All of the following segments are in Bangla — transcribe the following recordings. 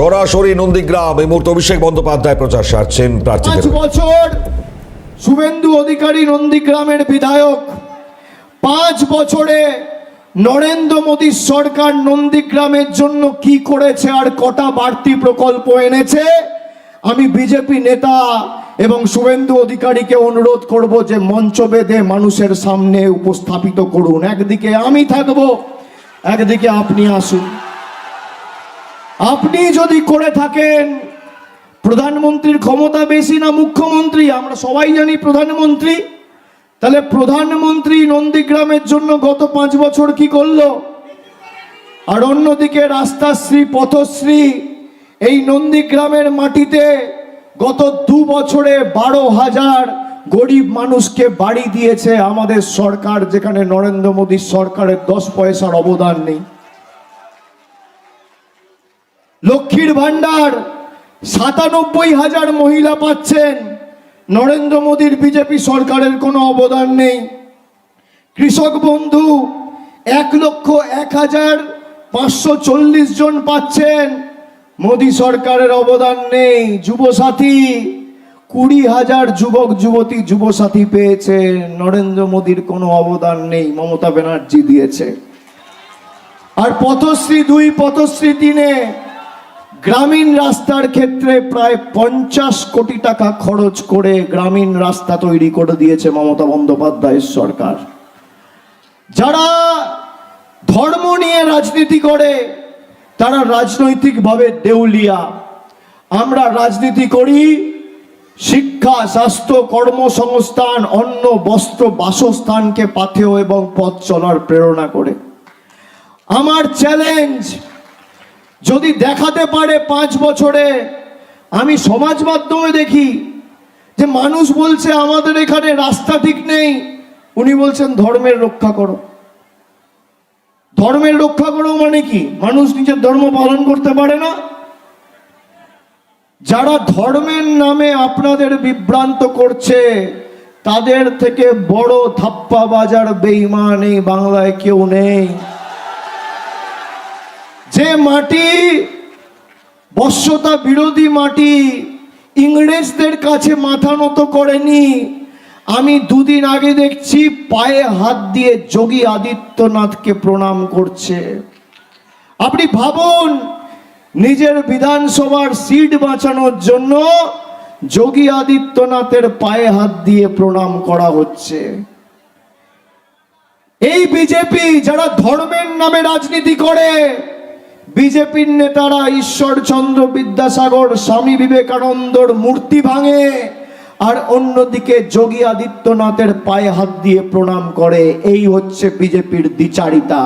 সরাসরি নন্দীগ্রাম। এই মুহূর্তে অভিষেক বন্দ্যোপাধ্যায় প্রচার সারছেন প্রার্থীদের। 5 বছর শুভেন্দু অধিকারী নন্দীগ্রামের বিধায়ক। 5 বছরে নরেন্দ্র মোদীর সরকার নন্দীগ্রামের জন্য কি করেছে আর কটা বাড়তি প্রকল্প এনেছে, আমি বিজেপি নেতা এবং শুভেন্দু অধিকারীকে অনুরোধ করব যে মঞ্চ বেঁধে মানুষের সামনে উপস্থাপিত করুন। একদিকে আমি থাকব, একদিকে আপনি আসুন। আপনি যদি করে থাকেন, প্রধানমন্ত্রীর ক্ষমতা বেশি না মুখ্যমন্ত্রী? আমরা সবাই জানি প্রধানমন্ত্রী। তাহলে প্রধানমন্ত্রী নন্দীগ্রামের জন্য গত 5 বছর কি করলো? আর অন্যদিকে রাস্তাশ্রী, পথশ্রী এই নন্দীগ্রামের মাটিতে গত 2 বছরে 12,000 গরিব মানুষকে বাড়ি দিয়েছে আমাদের সরকার, যেখানে নরেন্দ্র মোদীর সরকারের 10 পয়সার অবদান নেই। লক্ষ্মীর ভান্ডার 97,000 মহিলা পাচ্ছেন, নরেন্দ্র মোদীর বিজেপি সরকারের কোনো অবদান নেই। কৃষক বন্ধু 1,01,540 জন পাচ্ছেন, মোদী সরকারের অবদান নেই। যুবসাথী 20,000 যুবক যুবতী যুবসাথী পেয়েছে, নরেন্দ্র মোদীর কোনো অবদান নেই, মমতা ব্যানার্জি দিয়েছে। আর পথশ্রী 2, পথশ্রী 3-এ গ্রামীণ রাস্তার ক্ষেত্রে প্রায় 50 কোটি টাকা খরচ করে গ্রামীণ রাস্তা তৈরি করে দিয়েছে মমতা বন্দ্যোপাধ্যায়ের সরকার। যারা ধর্ম নিয়ে রাজনীতি করে তারা রাজনৈতিকভাবে দেউলিয়া। আমরা রাজনীতি করি শিক্ষা, স্বাস্থ্য, কর্মসংস্থান, অন্ন, বস্ত্র, বাসস্থানকে পাথেয় এবং পথ চলার প্রেরণা করে। আমার চ্যালেঞ্জ, যদি দেখাতে পারে 5 বছরে, আমি সমাজ মাধ্যমে দেখি যে মানুষ বলছে আমাদের এখানে রাস্তা ঠিক নেই, উনি বলছেন ধর্মের রক্ষা করো। ধর্মের রক্ষা করো মানে কি? মানুষ নিজের ধর্ম পালন করতে পারে না? যারা ধর্মের নামে আপনাদের বিভ্রান্ত করছে তাদের থেকে বড় ধাপ্পা বাজার বেঈমান এই বাংলায় কেউ নেই। যে মাটি বশ্যতা বিরোধী মাটি ইংরেজদের কাছে মাথা নত করেনি, আমি 2 দিন আগে দেখছি পায়ে হাত দিয়ে যোগী আদিত্যনাথকে প্রণাম করছে। আপনি ভাবুন, নিজের বিধানসভার সিট বাঁচানোর জন্য যোগী আদিত্যনাথের পায়ে হাত দিয়ে প্রণাম করা হচ্ছে। এই বিজেপি যারা ধর্মের নামে রাজনীতি করে, বিজেপির নেতারা ঈশ্বরচন্দ্র বিদ্যাসাগর, স্বামী বিবেকানন্দর মূর্তি ভাঙে, আর অন্যদিকে যোগী আদিত্যনাথের পায়ে হাত দিয়ে প্রণাম করে। এই হচ্ছে বিজেপির দ্বিচারিতা।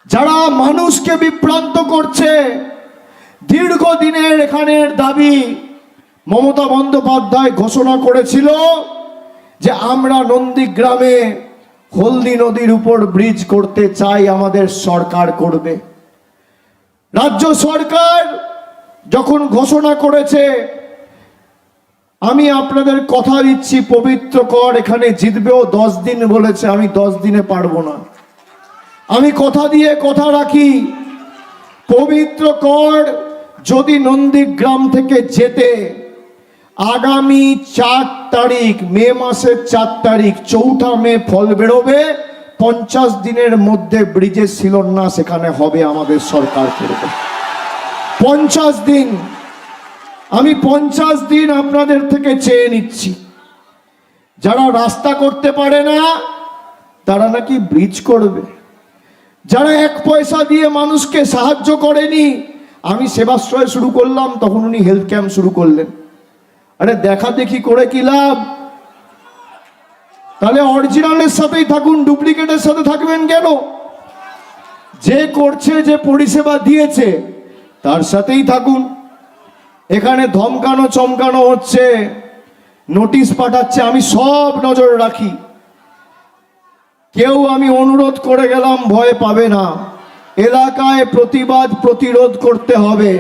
যারা মানুষকে বিভ্রান্ত করছে, দীর্ঘদিনের এখানের দাবি, মমতা বন্দ্যোপাধ্যায় ঘোষণা করেছিল যে আমরা নন্দীগ্রামে হলদি নদীর উপর ব্রিজ করতে চাই, আমাদের সরকার করবে। রাজ্য সরকার যখন ঘোষণা করেছে, আমি আপনাদের কথা দিচ্ছি পবিত্র কর এখানে জিতবেও 10 দিন বলেছে, আমি 10 দিনে পারবো না। আমি কথা দিয়ে কথা রাখি, পবিত্র কর যদি নন্দীগ্রাম থেকে যেতে আগামী 4 তারিখ, মে মাসের 4 তারিখ, 4 মে ফল বেরোবে। 50 দিনের মধ্যে ব্রিজের শিলান্যাস এখানে হবে, আমাদের সরকার করবে। 50 দিন, আমি 50 দিন আপনাদের থেকে চেয়ে নিচ্ছি। যারা রাস্তা করতে পারে না তারা নাকি ব্রিজ করবে। যারা 1 পয়সা দিয়ে মানুষকে সাহায্য করেনি, আমি সেবাশ্রয় শুরু করলাম তখন উনি হেলথ ক্যাম্প শুরু করলেন। আরে দেখা দেখি করে কি লাভ? তাহলে অরিজিনালের সাথেই থাকুন, ডুপ্লিকেটের সাথে থাকবেন কেন? যে করছে, যে পরিষেবা দিয়েছে তার সাথেই থাকুন। এখানে ধমকানো চমকানো হচ্ছে, নোটিশ পাঠাচ্ছে, আমি সব নজর রাখি। কেউ, আমি অনুরোধ করে গেলাম, ভয় পাবে না। এলাকায় প্রতিবাদ প্রতিরোধ করতে হবে,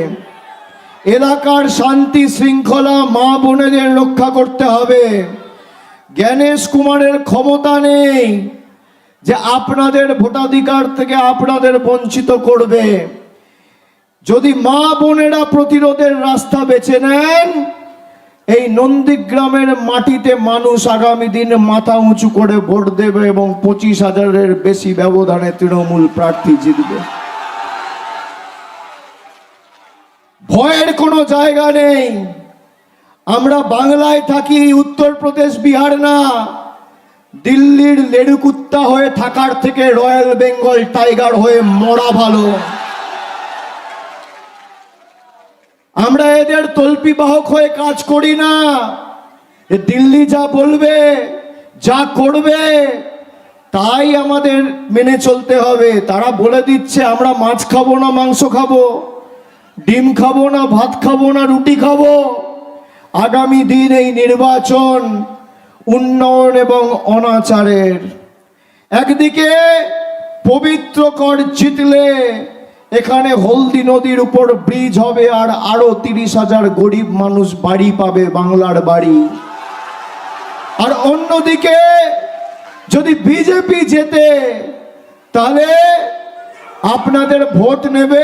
এলাকার শান্তি শৃঙ্খলা মা বোনেদের রক্ষা করতে হবে। জ্ঞানেশ কুমারের ক্ষমতা নেই যে আপনাদের ভোটাধিকার থেকে আপনাদের বঞ্চিত করবে। যদি মা বোনেরা প্রতিরোধের রাস্তা বেছে নেন, এই নন্দীগ্রামের মাটিতে মানুষ আগামী দিন মাথা উঁচু করে ভোট দেবে এবং 25,000-এর বেশি ব্যবধানে তৃণমূল প্রার্থী জিতবে। ভয়ের কোনো জায়গা নেই। আমরা বাংলায় থাকি, উত্তরপ্রদেশ বিহার না। দিল্লির লেডুকুত্তা হয়ে থাকার থেকে রয়্যাল বেঙ্গল টাইগার হয়ে মরা ভালো। আমরা এদের তল্পি বাহক হয়ে কাজ করি না। দিল্লি যা বলবে, যা করবে, তাই আমাদের মেনে চলতে হবে। তারা বলে দিচ্ছে আমরা মাছ খাবো না মাংস খাবো, ডিম খাবো না ভাত খাবো না রুটি খাবো। আগামী দিন এই নির্বাচন উন্নয়ন এবং অনাচারের। একদিকে পবিত্র কর জিতলে এখানে হলদি নদীর উপর ব্রিজ হবে আর আরো 30,000 গরিব মানুষ বাড়ি পাবে, বাংলার বাড়ি। আর অন্যদিকে যদি বিজেপি জেতে, তাহলে আপনাদের ভোট নেবে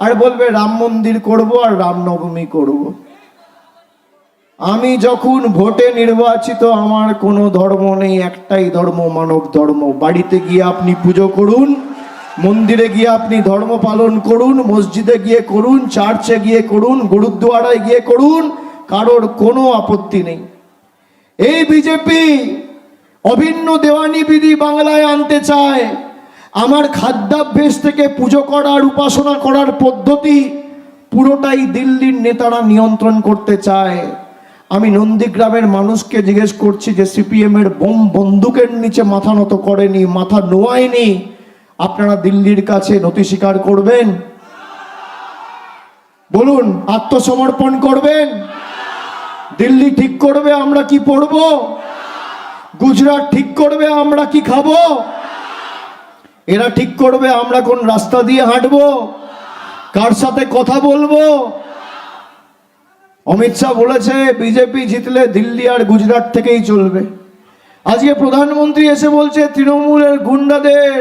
আর বলবে রাম মন্দির করব আর রামনবমী করব। আমি যখন ভোটে নির্বাচিত, আমার কোনো ধর্ম নেই, একটাই ধর্ম, মানব ধর্ম। বাড়িতে গিয়ে আপনি পুজো করুন, মন্দিরে গিয়ে আপনি ধর্ম পালন করুন, মসজিদে গিয়ে করুন, চার্চে গিয়ে করুন, গুরুদ্বারায় গিয়ে করুন, কারোর কোনো আপত্তি নেই। এই বিজেপি অভিন্ন দেওয়ানি বিধি বাংলায় আনতে চায়। আমার খাদ্যাভ্যাস থেকে পুজো করার, উপাসনা করার পদ্ধতি পুরোটাই দিল্লির নেতারা নিয়ন্ত্রণ করতে চায়। আমি নন্দীগ্রামের মানুষকে জিজ্ঞেস করছি যে সিপিএম এর বোম বন্দুকের নিচে মাথা নত করেনি, মাথা নোয়ায়নি, আপনারা দিল্লির কাছে নথি স্বীকার করবেন? বলুন, আত্মসমর্পণ করবেন? দিল্লি ঠিক করবে আমরা কি পড়ব, গুজরাট ঠিক করবে আমরা কি খাবো, এরা ঠিক করবে আমরা কোন রাস্তা দিয়ে হাঁটবো, কার সাথে কথা বলবো। অমিত শাহ বলেছে বিজেপি জিতলে দিল্লি আর গুজরাট থেকেই চলবে। আজকে প্রধানমন্ত্রী এসে বলছে তৃণমূলের গুন্ডাদের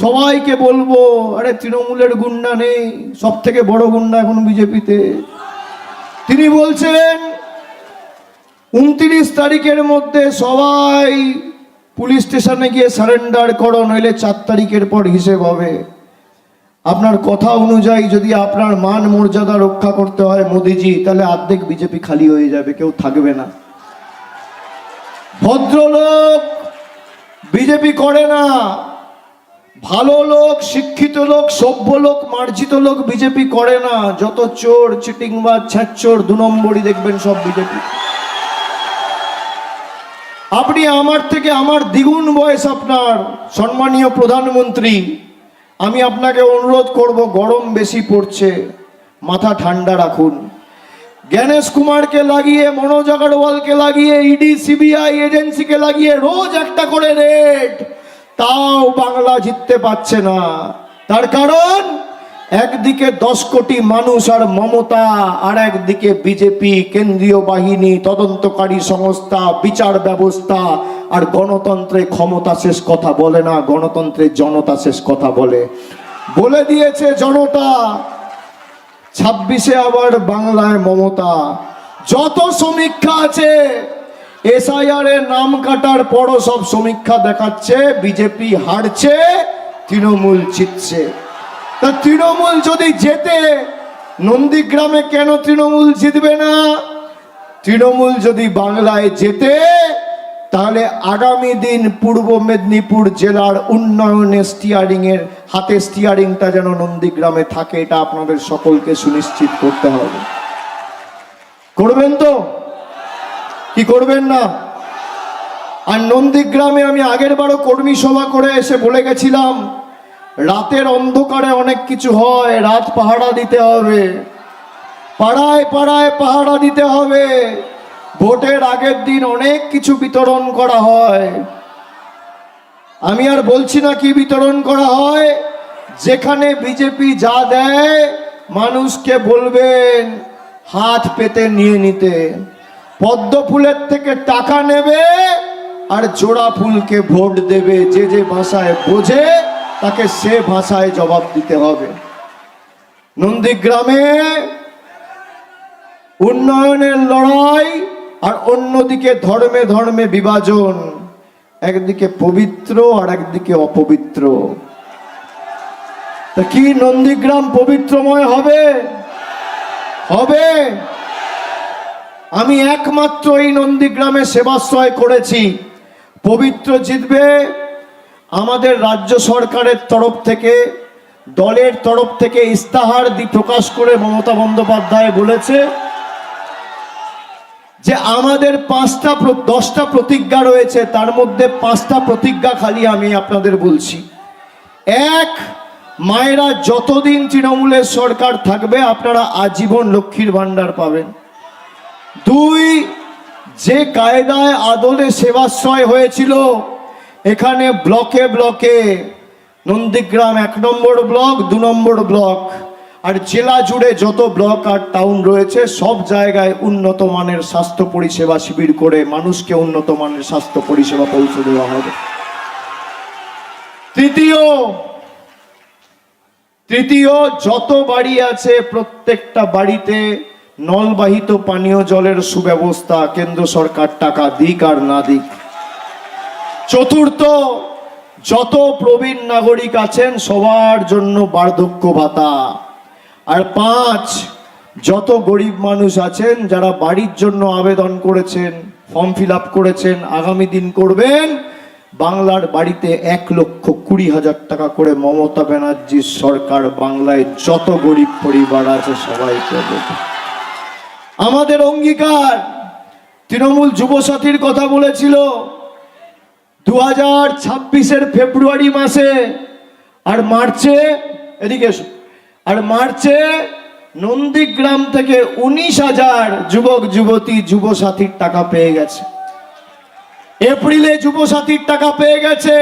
সবাইকে বলবো। আরে তৃণমূলের গুন্ডা নেই, সব থেকে বড় গুন্ডা এখন বিজেপিতে। তিনি বলছেন 29 তারিখের মধ্যে সবাই পুলিশ স্টেশনে গিয়ে সারেন্ডার করো, নইলে 4 তারিখের পর হিসেব হবে। আপনার কথা অনুযায়ী যদি আপনার মান মর্যাদা রক্ষা করতে হয় মোদিজি, তাহলে অর্ধেক বিজেপি খালি হয়ে যাবে, কেউ থাকবে না। ভদ্রলোক বিজেপি করে না, ভালো লোক, শিক্ষিত লোক, সভ্য লোক, মার্জিত লোক বিজেপি করে না। যত চোর, চিটিংবাজ, ছ্যাঁচোর, 2 নম্বরই দেখবেন সব বিজেপি। আপনি আমার থেকে, আমার দ্বিগুণ বয়স আপনার, সম্মানীয় প্রধানমন্ত্রী, আমি আপনাকে অনুরোধ করব, গরম বেশি পড়ছে, মাথা ঠান্ডা রাখুন। জ্ঞানেশ কুমারকে লাগিয়ে, মনোজ আগরওয়ালকে লাগিয়ে, ইডি সিবিআই এজেন্সিকে লাগিয়ে রোজ একটা করে রেড, তাও বাংলা জিততে পারছে না। তার কারণ একদিকে 10 কোটি মানুষ আর মমতা, আর একদিকে বিজেপি, কেন্দ্রীয় বাহিনী, তদন্তকারী সংস্থা, বিচার ব্যবস্থা। আর গণতন্ত্রে ক্ষমতা শেষ কথা বলে না, গণতন্ত্রে জনতা শেষ কথা বলে। বলে দিয়েছে জনতা, 26-এ আবার বাংলায় মমতা। যত সমীক্ষা আছে, এসআইআর এর নাম কাটার পরও সব সমীক্ষা দেখাচ্ছে বিজেপি হারছে, তৃণমূল জিতছে। তা তৃণমূল যদি জেতে, নন্দীগ্রামে কেন তৃণমূল জিতবে না? তৃণমূল যদি বাংলায় জেতে, তাহলে আগামী দিন পূর্ব মেদিনীপুর জেলার উন্নয়নের স্টিয়ারিং এর হাতে স্টিয়ারিংটা যেন নন্দীগ্রামে থাকে, এটা আপনাদের সকলকে সুনিশ্চিত করতে হবে। করবেন তো, কি করবেন না? আর নন্দীগ্রামে আমি আগের বারও কর্মী সভা করে এসে বলে গেছিলাম, রাতের অন্ধকারে অনেক কিছু হয়, রাত পাহারা দিতে হবে, পাড়ায় পাড়ায় পাহারা দিতে হবে। ভোটের আগের দিন অনেক কিছু বিতরণ করা হয়। আমি আর বলছি না কি বিতরণ করা হয়। যেখানে বিজেপি যা দেয়, মানুষকে বলবেন হাত পেতে নিয়ে নিতে। পদ্ম ফুলের থেকে টাকা নেবে আর জোড়া ফুলকে ভোট দেবে। যে যে ভাষায় বোঝে তাকে সে ভাষায় জবাব দিতে হবে। নন্দীগ্রামে উন্নয়নের লড়াই আর অন্যদিকে ধর্মে ধর্মে বিভাজন, একদিকে পবিত্র আর একদিকে অপবিত্র। তা কি নন্দীগ্রাম পবিত্রময় হবে? হবে। আমি একমাত্র এই নন্দীগ্রামে সেবাশ্রয় করেছি, পবিত্র জিতবে। আমাদের রাজ্য সরকারের তরফ থেকে, দলের তরফ থেকে ইস্তাহার প্রকাশ করে মমতা বন্দ্যোপাধ্যায় বলেছে যে আমাদের 10টা প্রতিজ্ঞা রয়েছে, তার মধ্যে 5টা প্রতিজ্ঞা খালি আমি আপনাদের বলছি। এক, মায়েরা যতদিন তৃণমূলের সরকার থাকবে আপনারা আজীবন লক্ষ্মীর ভান্ডার পাবেন। 2, যে কায়দায় আদলে সেবাশ্রয় হয়েছিল, এখানে ব্লকে ব্লকে, নন্দীগ্রাম 1 নম্বর ব্লক, 2 নম্বর ব্লক আর জেলা জুড়ে যত ব্লক আর টাউন রয়েছে সব জায়গায় উন্নত মানের স্বাস্থ্য পরিষেবা শিবির করে মানুষকে উন্নত মানের স্বাস্থ্য পরিষেবা পৌঁছে দেওয়া হবে। তৃতীয়, যত বাড়ি আছে প্রত্যেকটা বাড়িতে নলবাহিত পানীয় জলের সুব্যবস্থা, কেন্দ্র সরকার টাকা দিক আর না দিক। চতুর্থ, যত প্রবীণ নাগরিক আছেন সবার জন্য বার্ধক্য ভাতা। আর 5, যত গরিব মানুষ আছেন যারা বাড়ির জন্য আবেদন করেছেন, ফর্ম ফিল আপ করেছেন, আগামী দিন করবেন, বাংলার বাড়িতে 1,20,000 টাকা করে মমতা ব্যানার্জির সরকার বাংলায় যত গরিব পরিবার আছে সবাইকে দেবে। আমাদের অঙ্গীকার, তৃণমূল যুবসাথীর কথা বলেছিল 2026-এর ফেব্রুয়ারি মাসে আর মার্চে, এদিকে এসো, আর মার্চে নন্দীগ্রাম থেকে 19,000 যুবক যুবতী যুবসাথীর টাকা পেয়ে গেছে। এপ্রিলে যুবসাথীর টাকা পেয়ে গেছে।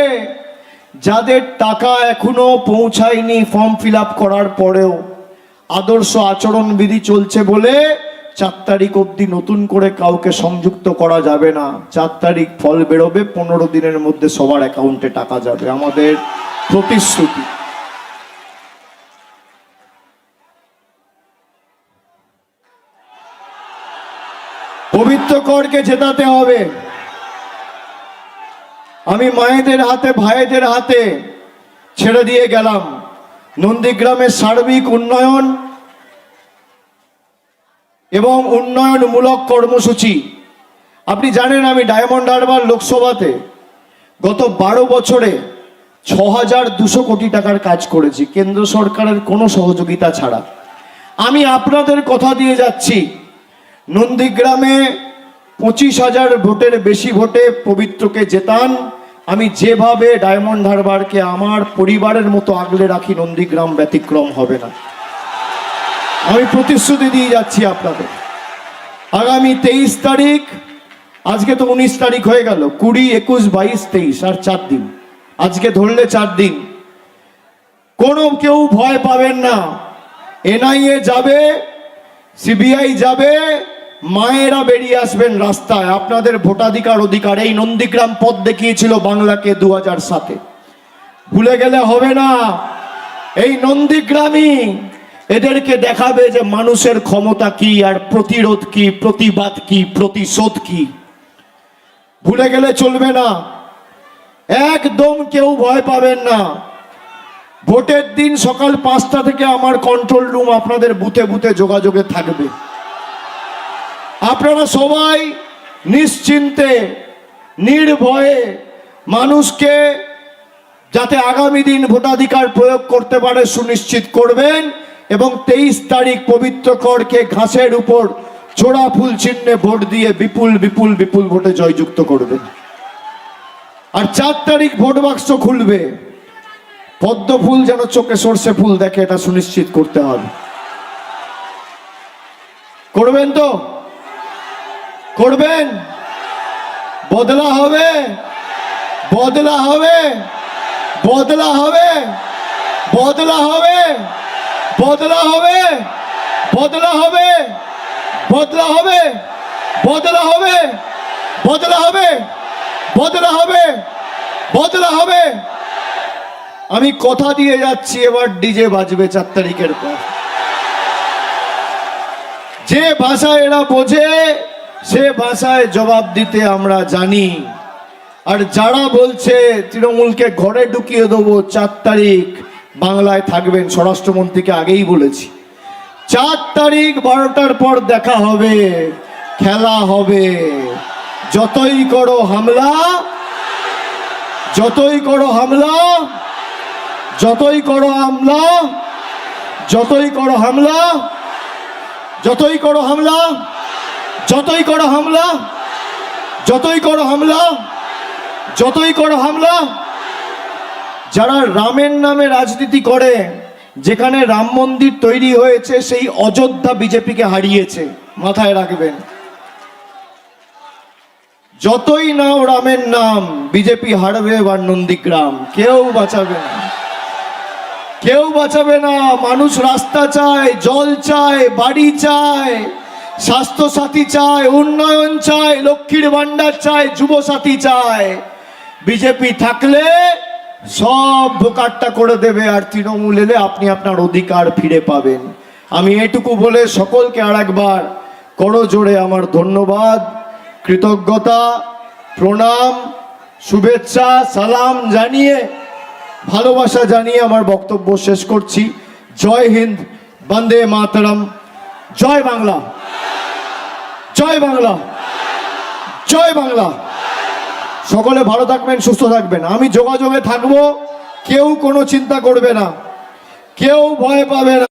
যাদের টাকা এখনো পৌঁছায়নি ফর্ম ফিল আপ করার পরেও আদর্শ আচরণ বিধি চলছে বলে 4 তারিখ অবধি নতুন করে কাউকে সংযুক্ত করা যাবে না। 4 তারিখ ফল বেরোবে, 15 দিনের মধ্যে সবার অ্যাকাউন্টে টাকা যাবে, আমাদের প্রতিশ্রুতি। পবিত্র করকে জেতাতে হবে। আমি মায়েদের হাতে, ভাইদের হাতে ছেড়ে দিয়ে গেলাম নন্দীগ্রামের সার্বিক উন্নয়ন এবং উন্নয়নমূলক কর্মসূচি। আপনি জানেন আমি ডায়মন্ড হারবার লোকসভাতে গত 12 বছরে 6,200 কোটি টাকার কাজ করেছি, কেন্দ্র সরকারের কোনো সহযোগিতা ছাড়া। আমি আপনাদের কথা দিয়ে যাচ্ছি, নন্দীগ্রামে 25,000 ভোটের বেশি ভোটে পবিত্রকে জেতান। আমি যেভাবে ডায়মন্ড হারবারকে আমার পরিবারের মতো আগলে রাখি, নন্দীগ্রাম ব্যতিক্রম হবে না। আমি প্রতিশ্রুতি দিয়ে যাচ্ছি আপনাদের। আগামী 23 তারিখ, আজকে তো 19 তারিখ হয়ে গেল, 20, 21, 22, 23 আর 4 দিন, আজকে ধরলে 4 দিন। কোনো কেউ ভয় পাবেন না। NIA যাবে, CBI যাবে, মায়েরা বেরিয়ে আসবেন রাস্তায়। আপনাদের ভোটাধিকার অধিকার, এই নন্দীগ্রাম পথ দেখিয়েছিল বাংলাকে 2007-এ, ভুলে গেলে হবে না। এই নন্দীগ্রামই এদেরকে দেখাবে যে মানুষের ক্ষমতা কি আর প্রতিরোধ কি, প্রতিবাদ কি, প্রতিশোধ কি। ভুলে গেলে চলবে না। একদম কেউ ভয় পাবেন না। ভোটের দিন সকাল 5টা থেকে আমার কন্ট্রোল রুম আপনাদের বুথে বুথে যোগাযোগে থাকবে। আপনারা সবাই নিশ্চিন্তে, নির্ভয়ে মানুষকে যাতে আগামী দিন ভোটাধিকার প্রয়োগ করতে পারে সুনিশ্চিত করবেন এবং 23 তারিখ পবিত্র করকে ঘাসের উপর ছোড়া ফুল চিহ্নে ভোট দিয়ে বিপুল বিপুল বিপুল ভোটে জয়যুক্ত করবেন। আর 4 তারিখ ভোট বাক্স খুলবে, পদ্ম ফুল যেন চোখে সর্ষে ফুল দেখে, এটা সুনিশ্চিত করতে হবে। করবেন তো? করবেন? বদলা হবে, বদলা হবে, বদলা হবে, বদলা হবে, বদলা হবে, বদলা হবে, বদলা হবে, বদলা হবে, বদলা হবে, বদলা হবে, বদলা হবে। আমি কথা দিয়ে যাচ্ছি, এবার ডিজে বাজবে 4 তারিখের পর। যে ভাষা এরা বোঝে সে ভাষায় জবাব দিতে আমরা জানি। আর যারা বলছে তৃণমূলকে ঘরে ঢুকিয়ে দেবো, 4 তারিখ বাংলায় থাকবেন, স্বরাষ্ট্রমন্ত্রীকে আগেই বলেছি 4 তারিখ 12টার পর দেখা হবে, খেলা হবে। যতই করো হামলা, যতই করো হামলা, যতই করো হামলা, যতই করো হামলা, যতই করো হামলা, যতই করো হামলা, যতই করো হামলা, যতই করো হামলা। যারা রামের নামে রাজনীতি করে, যেখানে রাম মন্দির তৈরি হয়েছে সেই অযোধ্যা বিজেপিকে হারিয়েছে, মাথায় রাখবেন। যতই নাও রামের নাম, বিজেপি হারবে এবার নন্দীগ্রাম, কেউ বাঁচাবে না, কেউ বাঁচাবে না। মানুষ রাস্তা চায়, জল চায়, বাড়ি চায়, স্বাস্থ্যসাথী চায়, উন্নয়ন চায়, লক্ষ্মীর ভান্ডার চায়, যুবসাথী চায়। বিজেপি থাকলে সব ভোকাট্টা করে দেবে, আর তৃণমূল এলে আপনি আপনার অধিকার ফিরে পাবেন। আমি এটুকু বলে সকলকে আর একবার করো জোরে আমার ধন্যবাদ, কৃতজ্ঞতা, প্রণাম, শুভেচ্ছা, সালাম জানিয়ে, ভালোবাসা জানিয়ে আমার বক্তব্য শেষ করছি। জয় হিন্দ, বন্দে মাতরম, জয় বাংলা, জয় বাংলা, জয় বাংলা। সকলে ভালো থাকবেন, সুস্থ থাকবেন। আমি যোগাযোগে থাকবো, কেউ কোনো চিন্তা করবে না, কেউ ভয় পাবে না।